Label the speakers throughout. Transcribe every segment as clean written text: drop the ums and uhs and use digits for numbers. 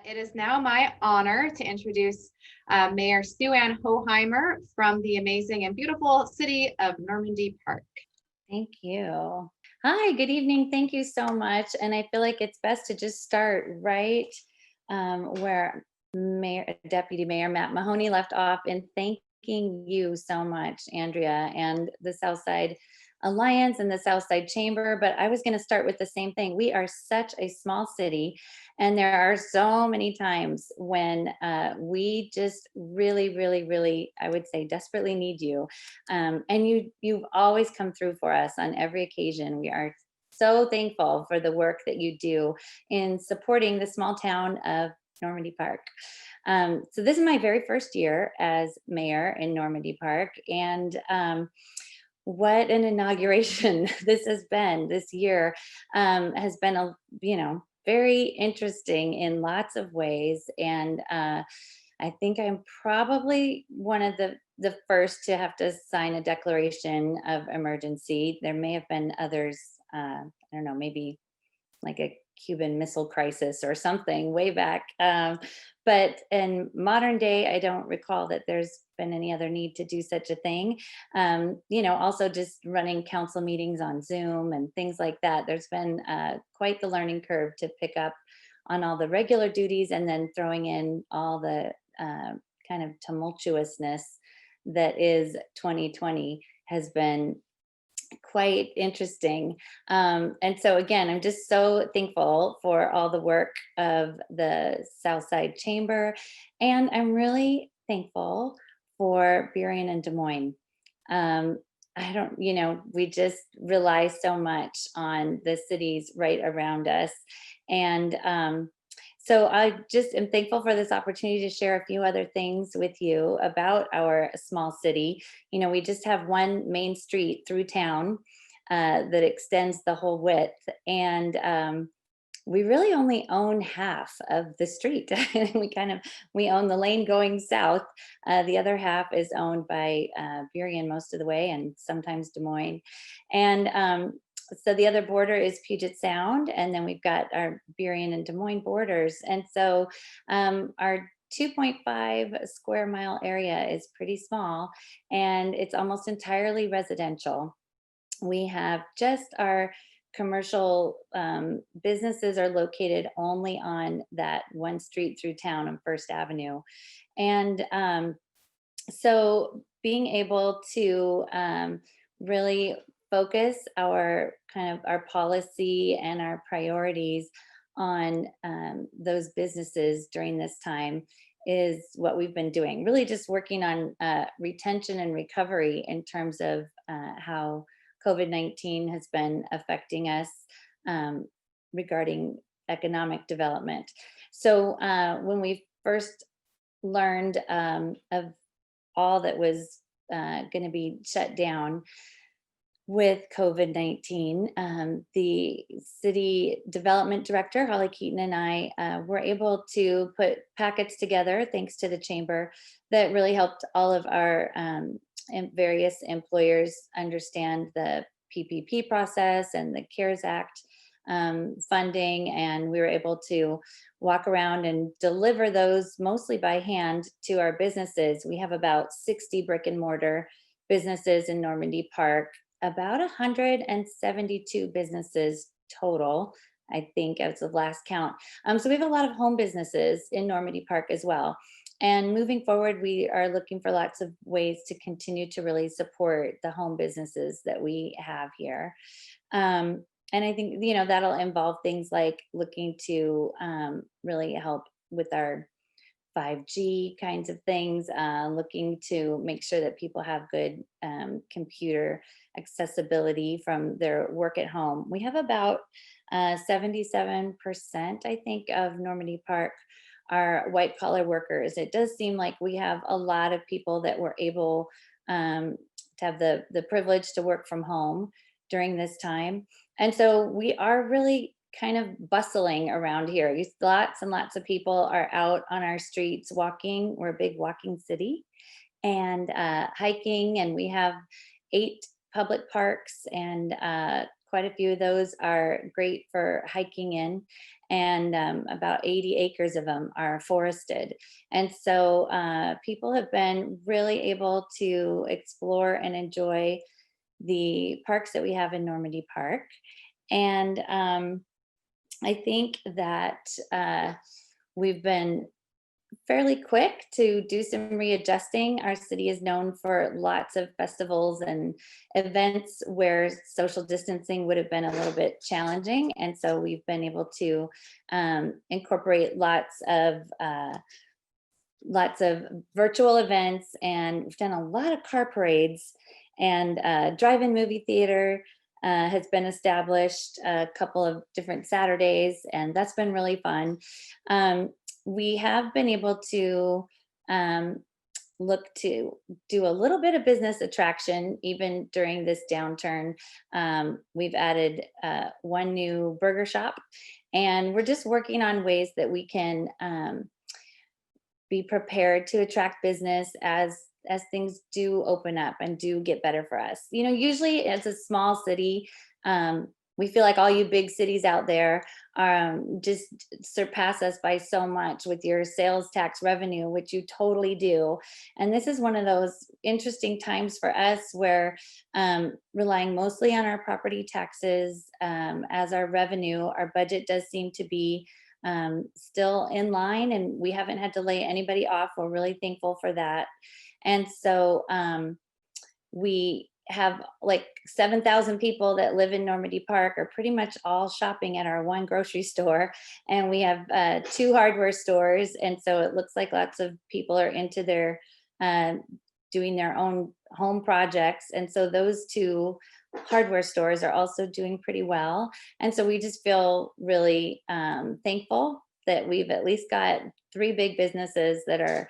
Speaker 1: It is now my honor to introduce Mayor Sue Ann Hohimer from the amazing and beautiful city of Normandy Park.
Speaker 2: Thank you. Hi, good evening. Thank you so much. And I feel like it's best to just start right where Deputy Mayor Matt Mahoney left off in thanking you so much, Andrea, and the Southside Alliance and the Southside Chamber. But I was going to start with the same thing. We are such a small city, and there are so many times when we just really, really, really, I would say, desperately need you. And you've always come through for us on every occasion. We are so thankful for the work that you do in supporting the small town of Normandy Park. So this is my very first year as mayor in Normandy Park, and what an inauguration this has been. This year has been very interesting in lots of ways, and I think I'm probably one of the first to have to sign a declaration of emergency. There may have been others. I don't know, maybe like a Cuban Missile Crisis or something way back. But in modern day, I don't recall that there's been any other need to do such a thing. Also just running council meetings on Zoom and things like that. There's been quite the learning curve to pick up on all the regular duties and then throwing in all the kind of tumultuousness that is 2020 has been quite interesting. And so again, I'm just so thankful for all the work of the Southside Chamber. And I'm really thankful for Burien and Des Moines. I don't, we just rely so much on the cities right around us. And so I just am thankful for this opportunity to share a few other things with you about our small city. We just have one main street through town that extends the whole width, and we really only own half of the street. We own the lane going south. The other half is owned by Burien most of the way, and sometimes Des Moines. And so the other border is Puget Sound, and then we've got our Burien and Des Moines borders. And so our 2.5 square mile area is pretty small, and it's almost entirely residential. We have just our commercial businesses are located only on that one street through town on First Avenue. And so being able to really focus our kind of our policy and our priorities on those businesses during this time is what we've been doing, really just working on retention and recovery in terms of how COVID-19 has been affecting us regarding economic development. So when we first learned of all that was going to be shut down with COVID-19, the city development director, Holly Keaton, and I were able to put packets together, thanks to the chamber, that really helped all of our various employers understand the PPP process and the CARES Act funding. And we were able to walk around and deliver those mostly by hand to our businesses. We have about 60 brick and mortar businesses in Normandy Park, about 172 businesses total, I think, as of last count. So we have a lot of home businesses in Normandy Park as well. And moving forward, we are looking for lots of ways to continue to really support the home businesses that we have here. And I think, that'll involve things like looking to really help with our 5G kinds of things, looking to make sure that people have good computer accessibility from their work at home. We have about 77%, I think, of Normandy Park are white collar workers. It does seem like we have a lot of people that were able to have the privilege to work from home during this time. And so we are really kind of bustling around here. Lots and lots of people are out on our streets walking. We're a big walking city, and hiking, and we have 8 public parks, and quite a few of those are great for hiking in. and about 80 acres of them are forested. And so people have been really able to explore and enjoy the parks that we have in Normandy Park. And I think that we've been fairly quick to do some readjusting. Our city is known for lots of festivals and events where social distancing would have been a little bit challenging. And so we've been able to incorporate lots of virtual events, and we've done a lot of car parades, and drive-in movie theater has been established a couple of different Saturdays, and that's been really fun. We have been able to um, look to do a little bit of business attraction even during this downturn. We've added one new burger shop, and we're just working on ways that we can be prepared to attract business as things do open up and do get better for us. You know, usually as a small city, we feel like all you big cities out there just surpass us by so much with your sales tax revenue, which you totally do. And this is one of those interesting times for us where relying mostly on our property taxes as our revenue, our budget does seem to be still in line, and we haven't had to lay anybody off. We're really thankful for that. And so we have like 7,000 people that live in Normandy Park are pretty much all shopping at our one grocery store. And we have two hardware stores. And so it looks like lots of people are into their doing their own home projects. And so those two hardware stores are also doing pretty well. And so we just feel really thankful that we've at least got three big businesses that are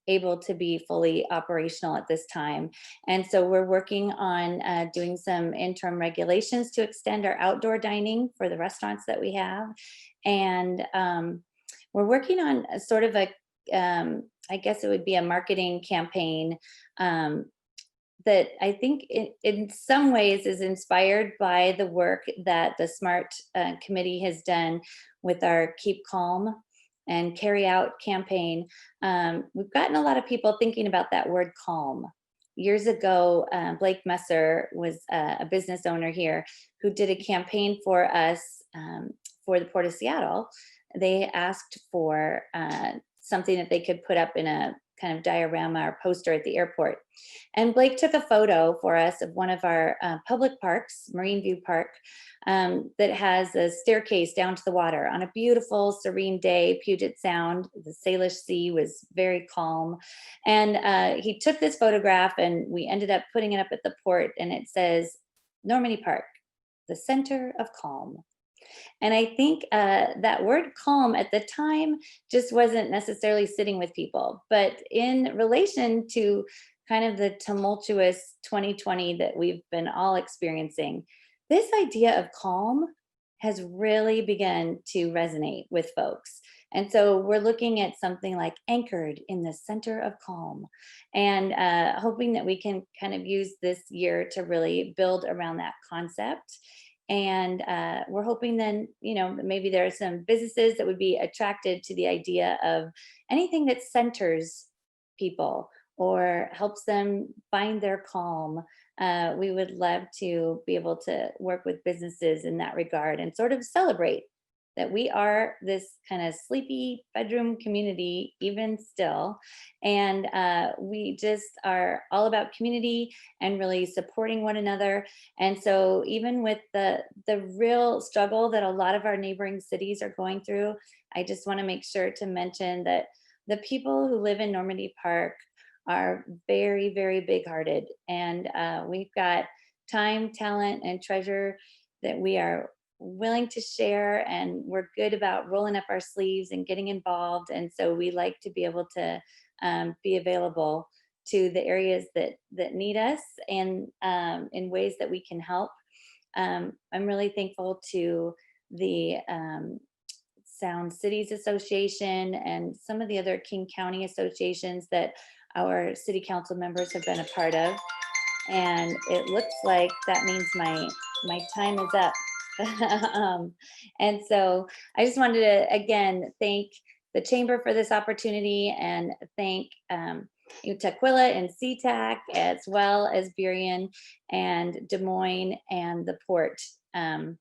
Speaker 2: able to be fully operational at this time. And so we're working on doing some interim regulations to extend our outdoor dining for the restaurants that we have. And we're working on a sort of a, I guess it would be a marketing campaign that I think in some ways is inspired by the work that the SMART committee has done with our Keep Calm and Carry Out campaign. We've gotten a lot of people thinking about that word calm. Years ago, Blake Messer was a business owner here who did a campaign for us for the Port of Seattle. They asked for something that they could put up in a kind of diorama or poster at the airport. And Blake took a photo for us of one of our public parks, Marine View Park, that has a staircase down to the water on a beautiful, serene day, Puget Sound. The Salish Sea was very calm. And he took this photograph and we ended up putting it up at the port, and it says, Normandy Park, the center of calm. And I think that word calm at the time just wasn't necessarily sitting with people. But in relation to kind of the tumultuous 2020 that we've been all experiencing, this idea of calm has really begun to resonate with folks. And so we're looking at something like anchored in the center of calm, and hoping that we can kind of use this year to really build around that concept. And we're hoping then, you know, maybe there are some businesses that would be attracted to the idea of anything that centers people or helps them find their calm. We would love to be able to work with businesses in that regard and sort of celebrate that we are this kind of sleepy bedroom community even still. And we just are all about community and really supporting one another. And so even with the real struggle that a lot of our neighboring cities are going through, I just want to make sure to mention that the people who live in Normandy Park are very, very big hearted. And we've got time, talent, and treasure that we are willing to share, and we're good about rolling up our sleeves and getting involved. And so we like to be able to be available to the areas that need us, and in ways that we can help. I'm really thankful to the Sound Cities Association and some of the other King County associations that our city council members have been a part of. And it looks like that means my time is up. And so I just wanted to again thank the chamber for this opportunity and thank Tequila and SeaTac as well as Burien and Des Moines and the port. I'm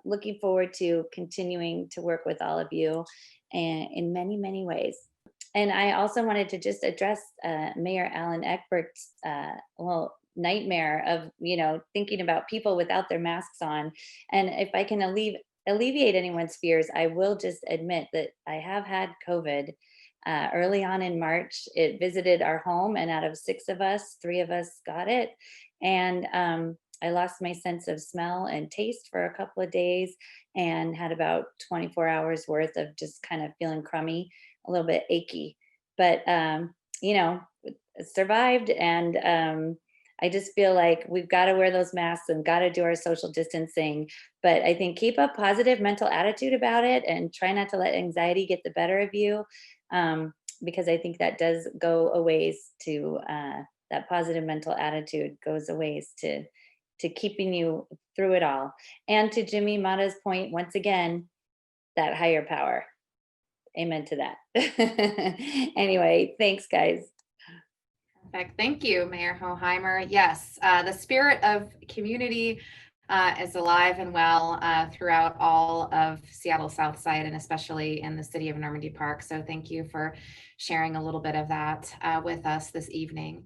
Speaker 2: looking forward to continuing to work with all of you in many, many ways. And I also wanted to just address Mayor Alan Eckbert's nightmare of thinking about people without their masks on. And if I can alleviate anyone's fears, I will just admit that I have had COVID. Early on in March, it visited our home, and out of 6 of us, 3 of us got it. And I lost my sense of smell and taste for a couple of days and had about 24 hours worth of just kind of feeling crummy, a little bit achy. But, you know, survived. And I just feel like we've got to wear those masks and got to do our social distancing. But I think keep a positive mental attitude about it and try not to let anxiety get the better of you. Because I think that does go a ways to that positive mental attitude goes a ways to keeping you through it all. And to Jimmy Mata's point, once again, that higher power. Amen to that. Anyway, thanks, guys.
Speaker 1: Perfect. Thank you, Mayor Hohimer. Yes, the spirit of community is alive and well throughout all of Seattle Southside and especially in the city of Normandy Park. So thank you for sharing a little bit of that with us this evening.